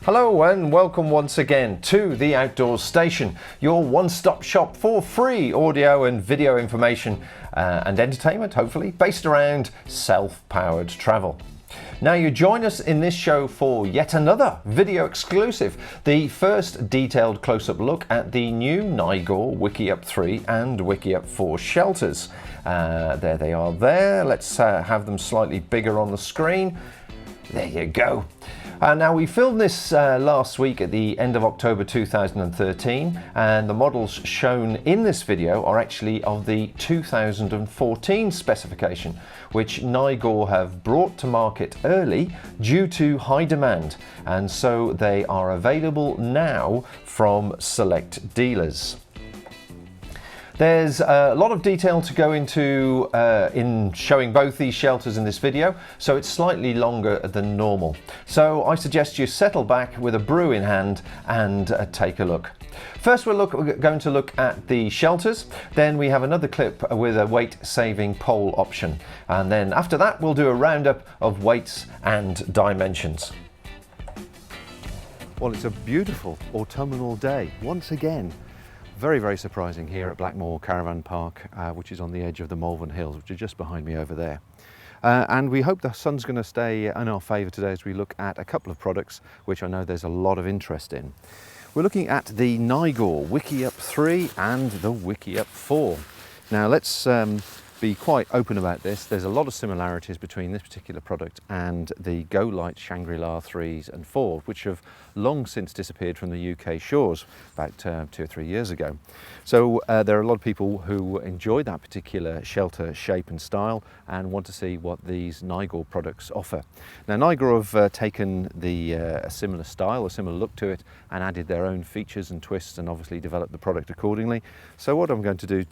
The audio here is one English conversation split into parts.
Hello and welcome once again to the Outdoors Station, your one-stop shop for free audio and video information and entertainment, hopefully, based around self-powered travel. Now you join us in this show for yet another video exclusive, the first detailed close-up look at the new Nigor WickiUp 3 and WickiUp 4 shelters. There they are there. Let's have them slightly bigger on the screen. There you go. Now we filmed this last week at the end of October 2013, and the models shown in this video are actually of the 2014 specification, which Nigor have brought to market early due to high demand, and so they are available now from select dealers. There's a lot of detail to go into in showing both these shelters in this video, so it's slightly longer than normal. So I suggest you settle back with a brew in hand and take a look. First we're going to look at the shelters, then we have another clip with a weight-saving pole option, and then after that we'll do a roundup of weights and dimensions. Well, it's a beautiful autumnal day once again. Very, very surprising here at Blackmore Caravan Park, which is on the edge of the Malvern Hills, which are just behind me over there. And we hope the sun's going to stay in our favour today as we look at a couple of products which I know there's a lot of interest in. We're looking at the Nigor WickiUp 3 and the WickiUp 4. Now let's be quite open about this. There's a lot of similarities between this particular product and the Golite Shangri-La 3s and 4s, which have long since disappeared from the UK shores about 2 or 3 years ago. So there are a lot of people who enjoy that particular shelter shape and style and want to see what these Nigor products offer. Now Nigor have taken a similar style, a similar look to it, and added their own features and twists and obviously developed the product accordingly. So what I'm going to do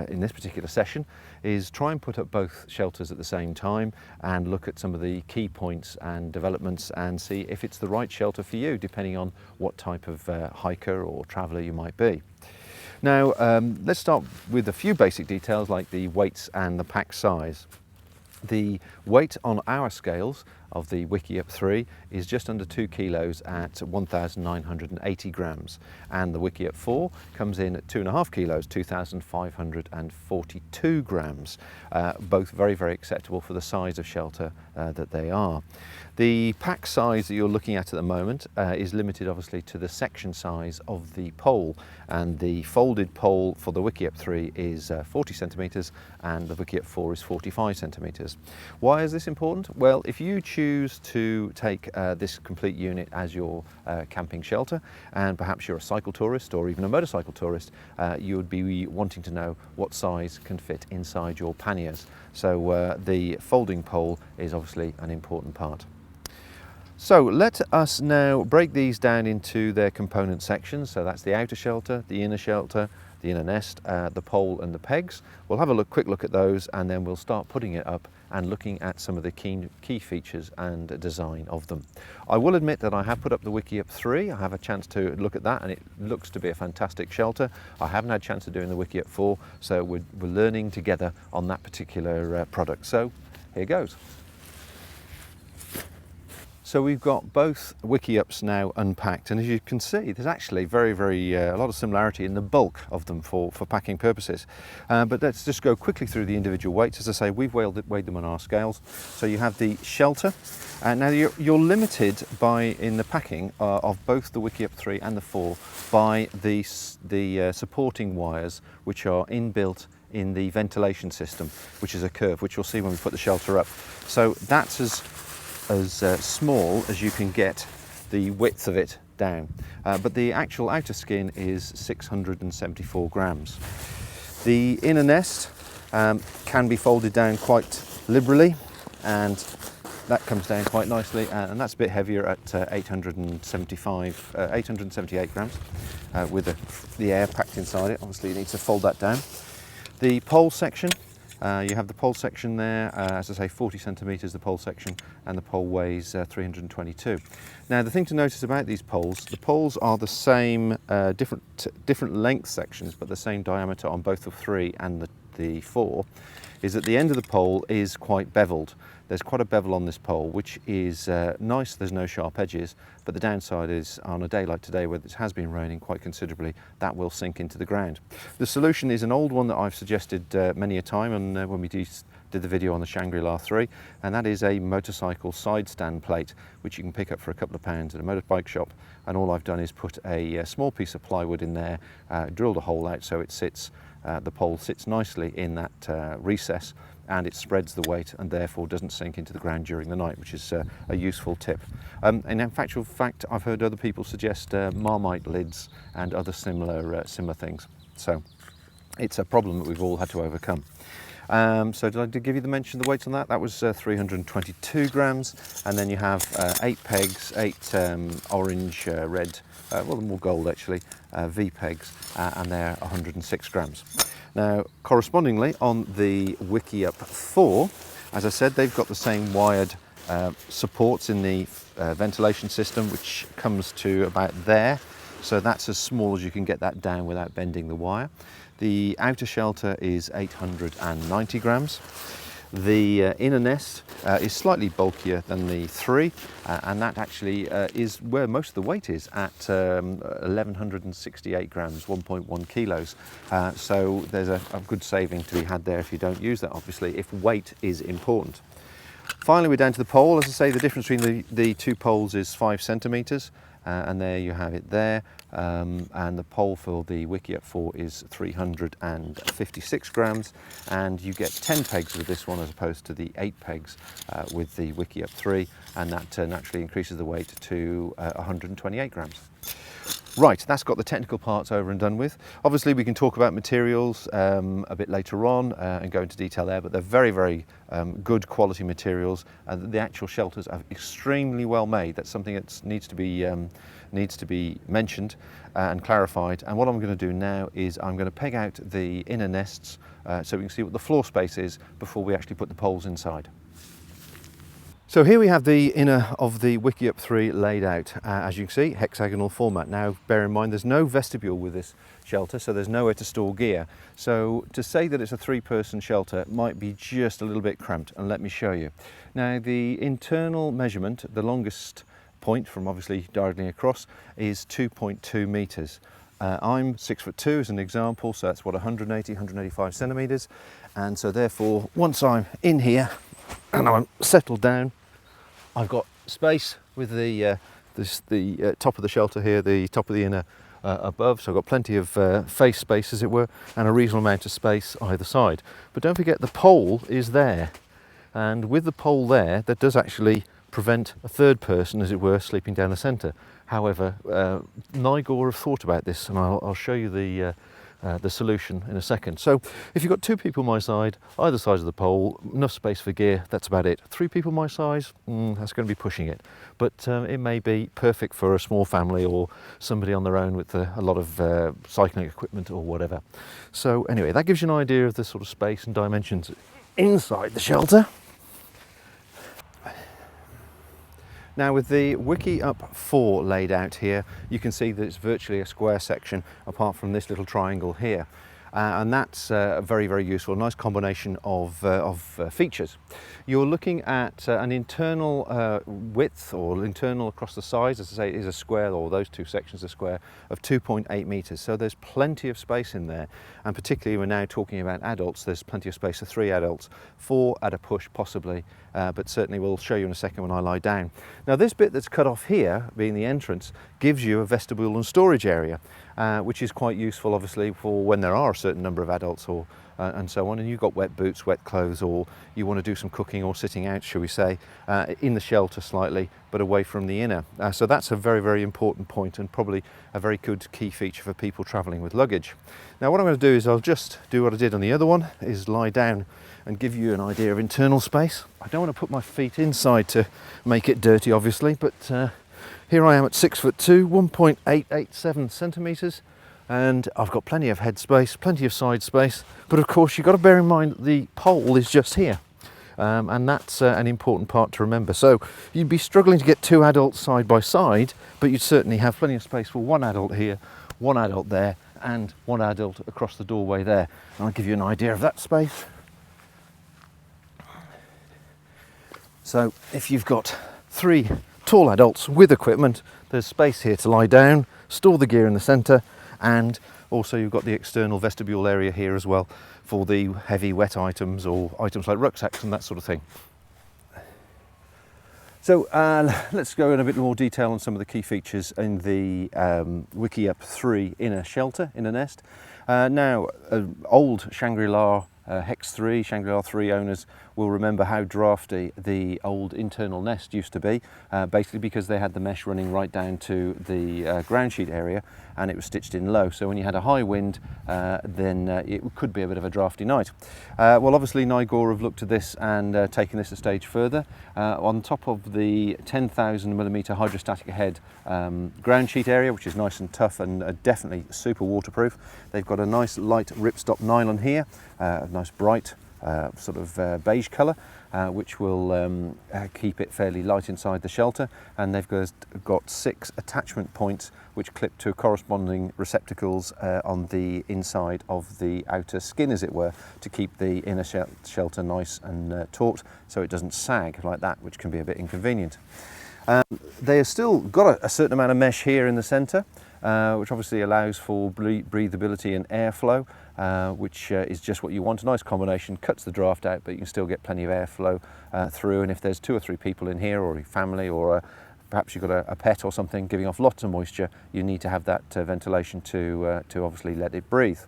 in this particular session is try and put up both shelters at the same time and look at some of the key points and developments and see if it's the right shelter for you, depending on what type of hiker or traveller you might be. Now let's start with a few basic details like the weights and the pack size. The weight on our scales of the WickiUp 3 is just under 2 kilos at 1,980 grams, and the WickiUp 4 comes in at 2.5 kilos, 2,542 grams. Both very, very acceptable for the size of shelter that they are. The pack size that you're looking at the moment is limited obviously to the section size of the pole, and the folded pole for the WickiUp 3 is 40 centimetres and the WickiUp 4 is 45 centimetres. Why is this important? Well, if you choose to take this complete unit as your camping shelter, and perhaps you're a cycle tourist or even a motorcycle tourist, you would be wanting to know what size can fit inside your panniers. So the folding pole is obviously an important part. So let us now break these down into their component sections. So that's the outer shelter, the inner nest, the pole and the pegs. We'll have a quick look at those, and then we'll start putting it up and looking at some of the key features and design of them. I will admit that I have put up the WickiUp 3. I have a chance to look at that and it looks to be a fantastic shelter. I haven't had a chance to do in the WickiUp 4, so we're learning together on that particular product. So here goes. So we've got both WickiUps now unpacked, and as you can see there's actually a lot of similarity in the bulk of them for packing purposes. But let's just go quickly through the individual weights. As I say, we've weighed them on our scales. So you have the shelter, and now you're limited in the packing of both the WickiUp 3 and the 4 by the supporting wires which are inbuilt in the ventilation system, which is a curve, which you'll see when we put the shelter up. So that's as small as you can get the width of it down, but the actual outer skin is 674 grams. The inner nest can be folded down quite liberally, and that comes down quite nicely, and that's a bit heavier at 878 grams with the air packed inside it. Obviously you need to fold that down. The pole section, you have the pole section there, as I say, 40 centimetres the pole section, and the pole weighs 322. Now the thing to notice about these poles, the poles are the same, different length sections, but the same diameter on both the 3 and the 4, is that the end of the pole is quite beveled. there's quite a bevel on this pole, which is nice. There's no sharp edges, but the downside is on a day like today where it has been raining quite considerably, that will sink into the ground. The solution is an old one that I've suggested many a time, and when we did the video on the Shangri-La 3, and that is a motorcycle side stand plate, which you can pick up for a couple of pounds at a motorbike shop. And all I've done is put a small piece of plywood in there, drilled a hole out so it sits, the pole sits nicely in that recess, and it spreads the weight and therefore doesn't sink into the ground during the night, which is a useful tip. And in actual fact, I've heard other people suggest Marmite lids and other similar things. So it's a problem that we've all had to overcome. So did I give you the mention of the weights on that? That was 322 grams, and then you have 8 pegs, 8 orange, red, well, more gold actually, V pegs, and they're 106 grams. Now, correspondingly, on the WickiUp 4, as I said, they've got the same wired supports in the ventilation system, which comes to about there. So that's as small as you can get that down without bending the wire. The outer shelter is 890 grams. The inner nest is slightly bulkier than the 3, and that actually is where most of the weight is, at 1168 grams, 1.1 kilos. So there's a good saving to be had there if you don't use that, obviously, if weight is important. Finally, we're down to the pole. As I say, the difference between the two poles is 5 centimetres. And there you have it there, and the pole for the WickiUp 4 is 356 grams, and you get 10 pegs with this one as opposed to the 8 pegs with the WickiUp 3, and that naturally increases the weight to 128 grams. Right, that's got the technical parts over and done with. Obviously we can talk about materials a bit later on and go into detail there, but they're very, very good quality materials. The actual shelters are extremely well made. That's something that needs to be mentioned and clarified. And what I'm going to do now is I'm going to peg out the inner nests so we can see what the floor space is before we actually put the poles inside. So here we have the inner of the WickiUp 3 laid out, as you can see, hexagonal format. Now bear in mind there's no vestibule with this shelter, so there's nowhere to store gear. So to say that it's a 3-person shelter might be just a little bit cramped, and let me show you. Now the internal measurement, the longest point from obviously diagonally across, is 2.2 metres. I'm 6'2" as an example, so that's what, 185 centimetres. And so therefore, once I'm in here and I'm settled down, I've got space with the top of the shelter here, the top of the inner above, so I've got plenty of face space, as it were, and a reasonable amount of space either side. But don't forget the pole is there, and with the pole there, that does actually prevent a third person, as it were, sleeping down the centre. However, Nigor have thought about this, and I'll show you the solution in a second. So if you've got 2 people my side, either side of the pole, enough space for gear, that's about it. 3 people my size, that's going to be pushing it. But it may be perfect for a small family or somebody on their own with a lot of cycling equipment or whatever. So anyway, that gives you an idea of the sort of space and dimensions inside the shelter. Now with the WickiUp 4 laid out here, you can see that it's virtually a square section apart from this little triangle here. And that's very, very useful, a nice combination of features. You're looking at an internal width, or internal across the sides, as I say, it is a square, or those 2 sections are square, of 2.8 metres. So there's plenty of space in there, and particularly we're now talking about adults, there's plenty of space for 3 adults, 4 at a push possibly, but certainly we'll show you in a second when I lie down. Now this bit that's cut off here, being the entrance, gives you a vestibule and storage area, which is quite useful obviously for when there are a certain number of adults or and so on, and you've got wet boots, wet clothes, or you want to do some cooking or sitting out, shall we say, in the shelter slightly, but away from the inner. So that's a very, very important point, and probably a very good key feature for people travelling with luggage. Now what I'm going to do is I'll just do what I did on the other one, is lie down and give you an idea of internal space. I don't want to put my feet inside to make it dirty obviously, but here I am at 6'2", 1.887 centimetres, and I've got plenty of head space, plenty of side space, but of course you've got to bear in mind the pole is just here, and that's an important part to remember. So you'd be struggling to get 2 adults side by side, but you'd certainly have plenty of space for 1 adult here, 1 adult there, and 1 adult across the doorway there. And I'll give you an idea of that space. So if you've got 3 tall adults with equipment, there's space here to lie down, store the gear in the centre, and also you've got the external vestibule area here as well for the heavy wet items or items like rucksacks and that sort of thing. So let's go in a bit more detail on some of the key features in the WickiUp 3 inner shelter, inner nest. Now, old Shangri-La Hex 3, Shangri-La 3 owners will remember how drafty the old internal nest used to be, basically because they had the mesh running right down to the ground sheet area and it was stitched in low. So when you had a high wind, then it could be a bit of a drafty night. Well, obviously Nigor have looked at this and taken this a stage further. On top of the 10,000mm hydrostatic head ground sheet area, which is nice and tough and definitely super waterproof, they've got a nice light ripstop nylon here, a nice bright sort of beige colour, which will keep it fairly light inside the shelter, and they've got 6 attachment points which clip to corresponding receptacles on the inside of the outer skin, as it were, to keep the inner shelter nice and taut so it doesn't sag like that, which can be a bit inconvenient. They have still got a certain amount of mesh here in the centre, which obviously allows for breathability and airflow, which is just what you want. A nice combination, cuts the draft out, but you can still get plenty of airflow through. And if there's 2 or 3 people in here, or a family, or perhaps you've got a pet or something giving off lots of moisture, you need to have that ventilation to obviously let it breathe.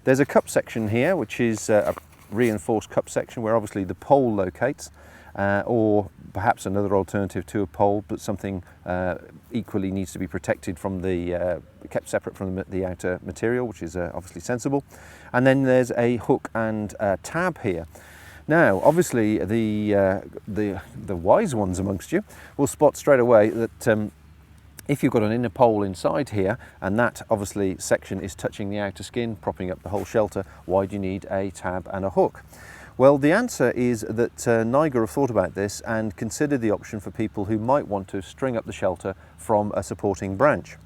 There's a cup section here, which is a reinforced cup section where obviously the pole locates, or perhaps another alternative to a pole, but something equally needs to be protected from the, kept separate from the outer material, which is obviously sensible. And then there's a hook and tab here. Now, obviously, the wise ones amongst you will spot straight away that if you've got an inner pole inside here, and that obviously section is touching the outer skin, propping up the whole shelter, why do you need a tab and a hook? Well, the answer is that Nigor have thought about this and considered the option for people who might want to string up the shelter from a supporting branch.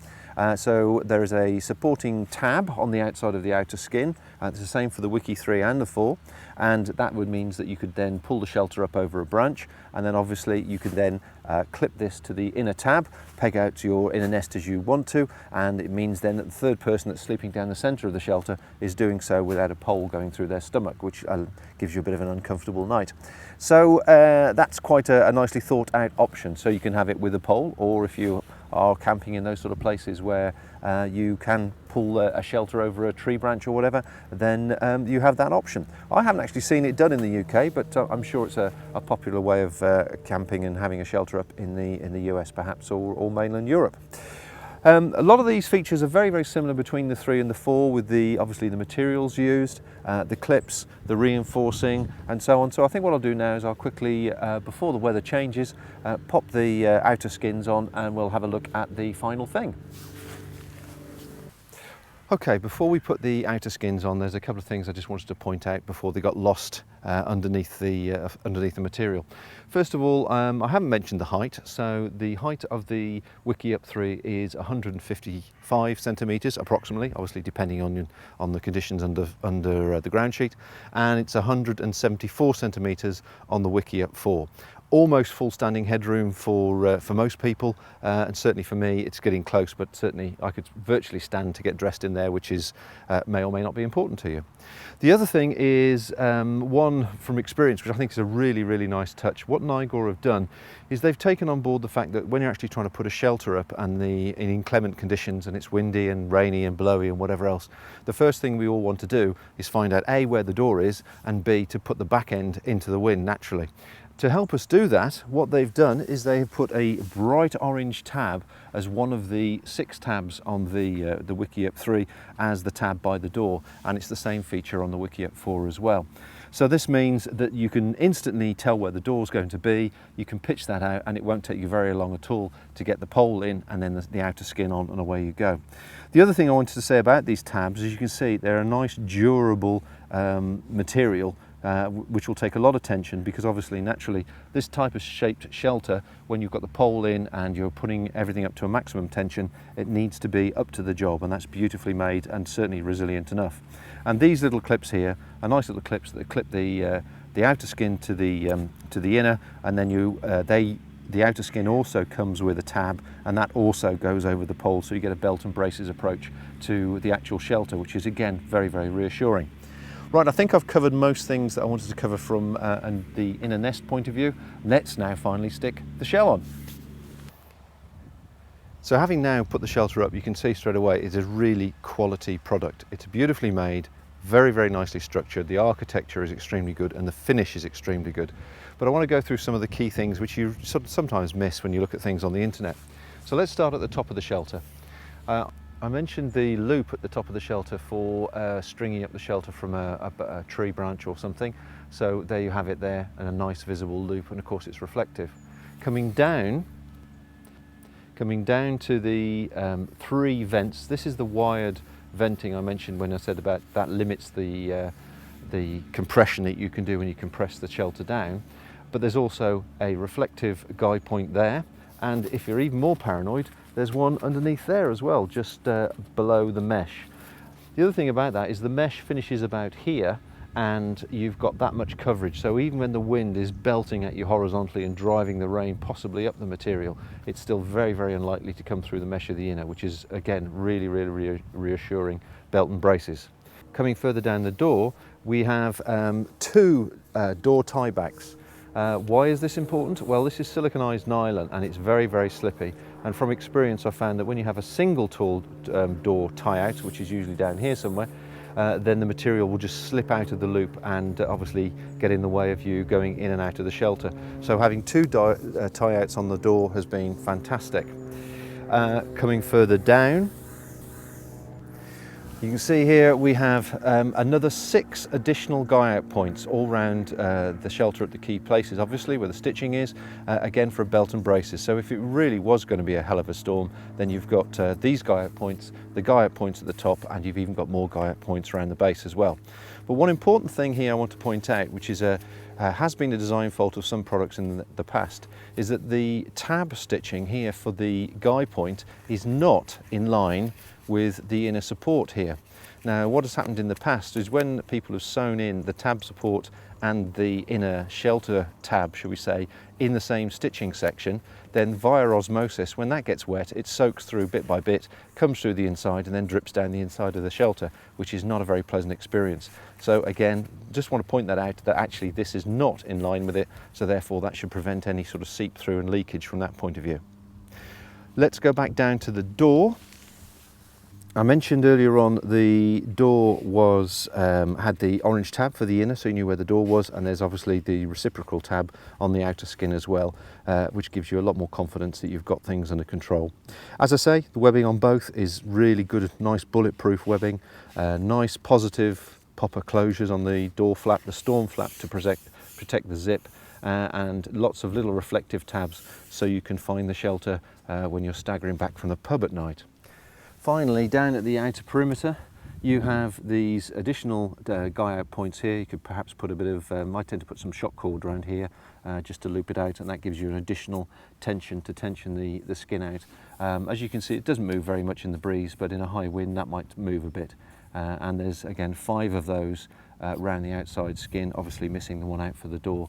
So there is a supporting tab on the outside of the outer skin. It's the same for the Wicki 3 and the 4, and that would mean that you could then pull the shelter up over a branch, and then obviously you could then clip this to the inner tab, peg out your inner nest as you want to, and it means then that the third person that's sleeping down the centre of the shelter is doing so without a pole going through their stomach, which gives you a bit of an uncomfortable night. So that's quite a nicely thought out option. So you can have it with a pole, or if you are camping in those sort of places where you can pull a shelter over a tree branch or whatever, then you have that option. I haven't actually seen it done in the UK, but I'm sure it's a popular way of camping and having a shelter up in the US perhaps, or mainland Europe. A lot of these features are very, very similar between the 3 and the 4, with obviously the materials used, the clips, the reinforcing, and so on. So I think what I'll do now is I'll quickly, before the weather changes, pop the outer skins on, and we'll have a look at the final thing. Okay, before we put the outer skins on, there's a couple of things I just wanted to point out before they got lost underneath the material. First of all, I haven't mentioned the height. So the height of the WickiUp 3 is 155 centimetres approximately, obviously depending on the conditions under the ground sheet, and it's 174 centimetres on the WickiUp 4. Almost full standing headroom for most people, and certainly for me it's getting close, but certainly I could virtually stand to get dressed in there, which is may or may not be important to you. The other thing is one from experience, which I think is a really, really nice touch. What Nigor have done is they've taken on board the fact that when you're actually trying to put a shelter up and in inclement conditions and it's windy and rainy and blowy and whatever else, the first thing we all want to do is find out A, where the door is, and B, to put the back end into the wind naturally. To help us do that, what they've done is they have put a bright orange tab as one of the 6 tabs on the WickiUp 3 as the tab by the door, and it's the same feature on the WickiUp 4 as well. So this means that you can instantly tell where the door's going to be, you can pitch that out, and it won't take you very long at all to get the pole in and then the outer skin on, and away you go. The other thing I wanted to say about these tabs, as you can see, they're a nice durable material, which will take a lot of tension, because obviously naturally this type of shaped shelter, when you've got the pole in and you're putting everything up to a maximum tension, it needs to be up to the job, and that's beautifully made and certainly resilient enough. And these little clips here are nice little clips that clip the the outer skin to the inner, and then the outer skin also comes with a tab, and that also goes over the pole, so you get a belt and braces approach to the actual shelter, which is again very, very reassuring. Right, I think I've covered most things that I wanted to cover from the inner nest point of view. Let's now finally stick the shell on. So having now put the shelter up, you can see straight away it's a really quality product. It's beautifully made, very, very nicely structured. The architecture is extremely good and the finish is extremely good. But I want to go through some of the key things which you sometimes miss when you look at things on the internet. So let's start at the top of the shelter. I mentioned the loop at the top of the shelter for stringing up the shelter from a tree branch or something. So there you have it there, and a nice visible loop, and of course it's reflective. Coming down to the 3 vents, this is the wired venting I mentioned when I said about that limits the compression that you can do when you compress the shelter down. But there's also a reflective guy point there, and if you're even more paranoid, there's one underneath there as well, just below the mesh. The other thing about that is the mesh finishes about here, and you've got that much coverage, so even when the wind is belting at you horizontally and driving the rain possibly up the material, it's still very, very unlikely to come through the mesh of the inner, which is again really, really reassuring belt and braces. Coming further down the door, we have 2 door tiebacks. Why is this important? Well, this is siliconized nylon and it's very, very slippy, and from experience I found that when you have a single tall door tie out, which is usually down here somewhere, then the material will just slip out of the loop and obviously get in the way of you going in and out of the shelter. So having 2 tie outs on the door has been fantastic. Coming further down, you can see here we have another 6 additional guy out points all round the shelter at the key places, obviously where the stitching is, again for belt and braces. So if it really was going to be a hell of a storm, then you've got these guy out points, the guy out points at the top, and you've even got more guy out points around the base as well. But one important thing here I want to point out, which is has been a design fault of some products in the past, is that the tab stitching here for the guy point is not in line with the inner support here. Now what has happened in the past is when people have sewn in the tab support and the inner shelter tab, shall we say, in the same stitching section, then via osmosis, when that gets wet, it soaks through bit by bit, comes through the inside and then drips down the inside of the shelter, which is not a very pleasant experience. So again, just want to point that out, that actually this is not in line with it, so therefore that should prevent any sort of seep through and leakage from that point of view. Let's go back down to the door. I mentioned earlier on the door was had the orange tab for the inner, so you knew where the door was, and there's obviously the reciprocal tab on the outer skin as well, which gives you a lot more confidence that you've got things under control. As I say, the webbing on both is really good, nice bulletproof webbing, nice positive popper closures on the door flap, the storm flap to protect the zip, and lots of little reflective tabs so you can find the shelter when you're staggering back from the pub at night. Finally, down at the outer perimeter, you have these additional guy out points here. You could perhaps put a bit of, I tend to put some shock cord around here just to loop it out, and that gives you an additional tension to tension the skin out. As you can see, it doesn't move very much in the breeze, but in a high wind that might move a bit. And there's again 5 of those around the outside skin, obviously missing the one out for the door.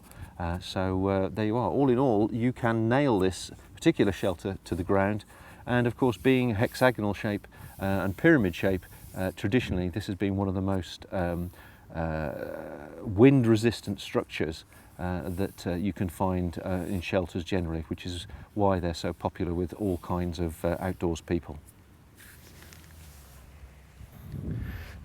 So there you are. All in all, you can nail this particular shelter to the ground. And of course, being a hexagonal shape and pyramid shape, traditionally this has been one of the most wind resistant structures that you can find in shelters generally, which is why they're so popular with all kinds of outdoors people.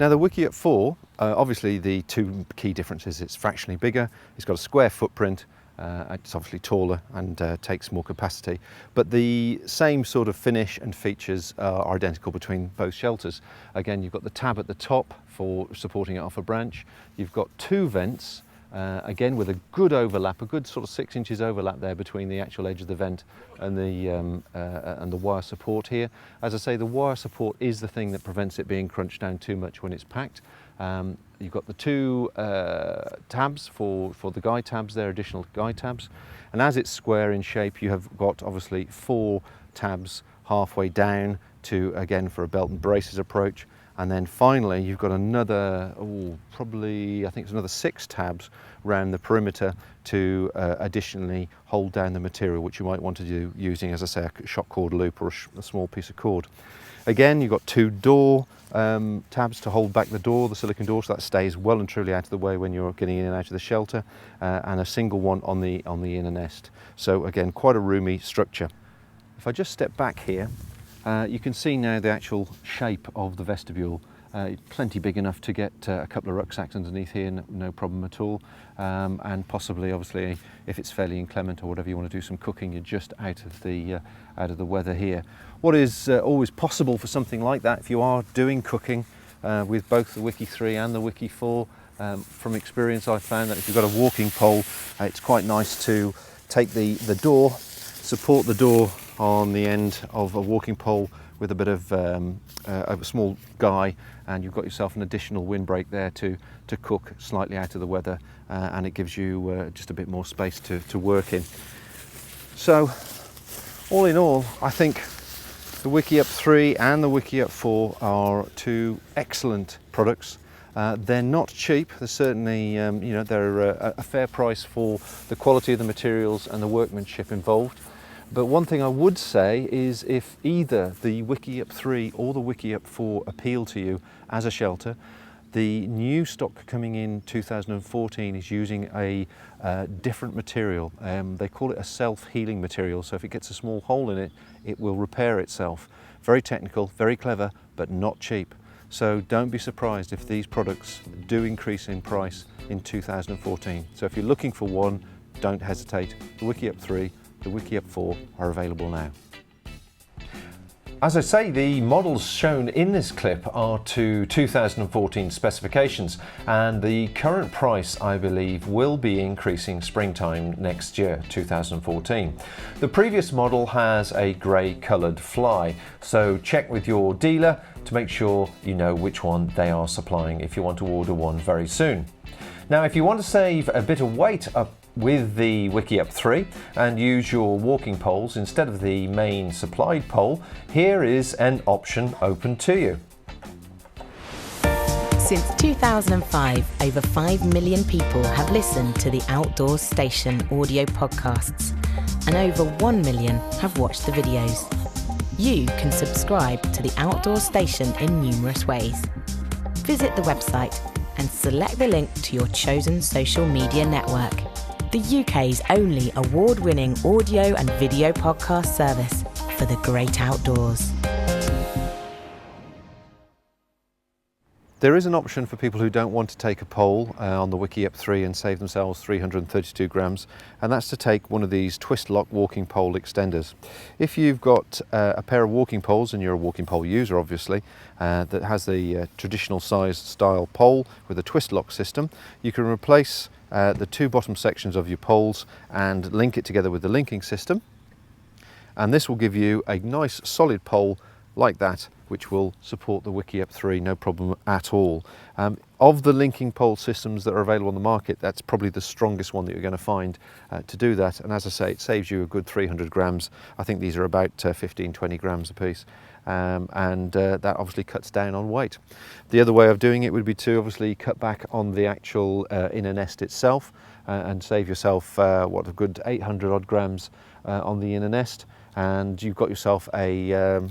Now the WickiUp 4, obviously the 2 key differences: it's fractionally bigger, it's got a square footprint, it's obviously taller and takes more capacity, but the same sort of finish and features are identical between both shelters. Again, you've got the tab at the top for supporting it off a branch. You've got 2 vents, again with a good overlap, a good sort of 6 inches overlap there between the actual edge of the vent and the wire support here. As I say, the wire support is the thing that prevents it being crunched down too much when it's packed. You've got the 2 tabs for the guide tabs there, additional guide tabs, and as it's square in shape, you have got obviously 4 tabs halfway down to, again, for a belt and braces approach, And then finally, you've got another, probably, I think it's another 6 tabs around the perimeter to additionally hold down the material, which you might want to do using, as I say, a shock cord loop or a small piece of cord. Again, you've got 2 door tabs to hold back the door, the silicone door, so that stays well and truly out of the way when you're getting in and out of the shelter, and a single one on the inner nest. So again, quite a roomy structure. If I just step back here, you can see now the actual shape of the vestibule. Plenty big enough to get a couple of rucksacks underneath here, no problem at all. And possibly, obviously, if it's fairly inclement or whatever, you want to do some cooking, you're just out of the weather here. What is always possible for something like that, if you are doing cooking with both the Wicki 3 and the Wicki 4, from experience I've found that if you've got a walking pole, it's quite nice to take the door, support the door on the end of a walking pole with a bit of a small guy, and you've got yourself an additional windbreak there to cook slightly out of the weather, and it gives you just a bit more space to work in. So all in all, I think the WickiUp 3 and the WickiUp 4 are 2 excellent products. They're not cheap. They're certainly, they're a fair price for the quality of the materials and the workmanship involved. But one thing I would say is, if either the WickiUp 3 or the WickiUp 4 appeal to you as a shelter, the new stock coming in 2014 is using a different material. They call it a self-healing material, so if it gets a small hole in it, it will repair itself. Very technical, very clever, but not cheap. So don't be surprised if these products do increase in price in 2014. So if you're looking for one, don't hesitate. The WickiUp 3, the WickiUp 4 are available now. As I say, the models shown in this clip are to 2014 specifications, and the current price, I believe, will be increasing springtime next year, 2014. The previous model has a grey coloured fly, so check with your dealer to make sure you know which one they are supplying if you want to order one very soon. Now, if you want to save a bit of weight up with the WickiUp 3 and use your walking poles instead of the main supplied pole, here is an option open to you. Since 2005, over 5 million people have listened to the Outdoors Station audio podcasts, and over 1 million have watched the videos. You can subscribe to the Outdoors Station in numerous ways. Visit the website and select the link to your chosen social media network. The UK's only award-winning audio and video podcast service for the great outdoors. There is an option for people who don't want to take a pole on the WickiUp 3 and save themselves 332 grams, and that's to take one of these twist lock walking pole extenders. If you've got a pair of walking poles, and you're a walking pole user obviously, that has the traditional size style pole with a twist lock system, you can replace the 2 bottom sections of your poles and link it together with the linking system, and this will give you a nice solid pole like that, which will support the WickiUp 3 no problem at all. Of the linking pole systems that are available on the market, that's probably the strongest one that you're going to find to do that, and as I say, it saves you a good 300 grams. I think these are about 15-20 grams a piece. That obviously cuts down on weight. The other way of doing it would be to obviously cut back on the actual inner nest itself and save yourself a good 800 odd grams on the inner nest, and you've got yourself a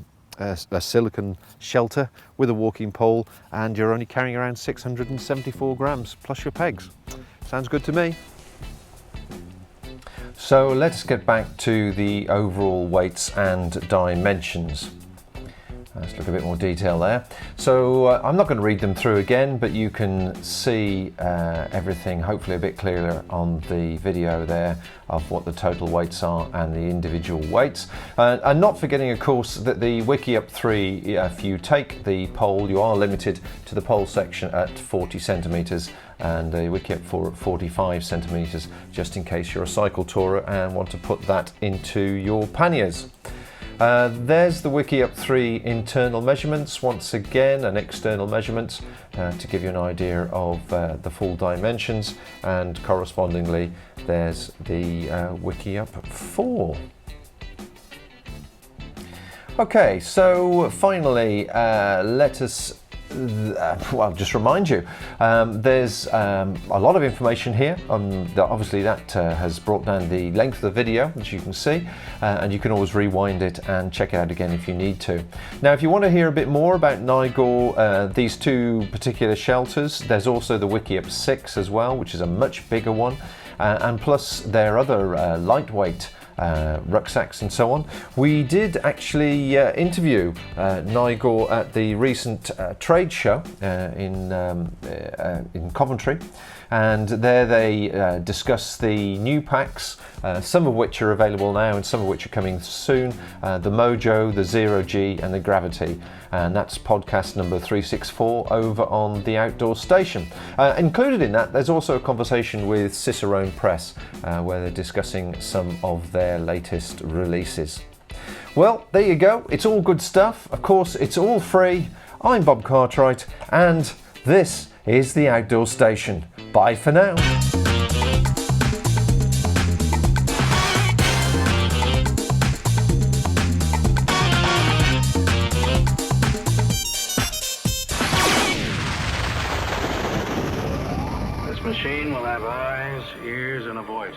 silicone shelter with a walking pole, and you're only carrying around 674 grams plus your pegs. Sounds good to me. So let's get back to the overall weights and dimensions. Let's look a bit more detail there. So I'm not going to read them through again, but you can see everything hopefully a bit clearer on the video there of what the total weights are and the individual weights. And not forgetting, of course, that the WickiUp 3, if you take the pole, you are limited to the pole section at 40 centimetres and the WickiUp 4 at 45 centimetres, just in case you're a cycle tourer and want to put that into your panniers. There's the WickiUp 3 internal measurements, once again an external measurement to give you an idea of the full dimensions, and correspondingly there's the WickiUp 4. Okay, so finally let us well, just remind you, there's a lot of information here. Obviously that has brought down the length of the video, as you can see, and you can always rewind it and check it out again if you need to. Now, if you want to hear a bit more about Nigor, these two particular shelters, there's also the WickiUp 6 as well, which is a much bigger one, and plus their other lightweight rucksacks and so on. We did actually interview Nigor at the recent trade show in Coventry, and there they discuss the new packs, some of which are available now and some of which are coming soon, the Mojo, the Zero G and the Gravity, and that's podcast number 364 over on the Outdoor Station. Included in that, there's also a conversation with Cicerone Press where they're discussing some of their latest releases. Well, there you go. It's all good stuff. Of course, it's all free. I'm Bob Cartwright, and this is the Outdoor Station. Bye for now. This machine will have eyes, ears, and a voice.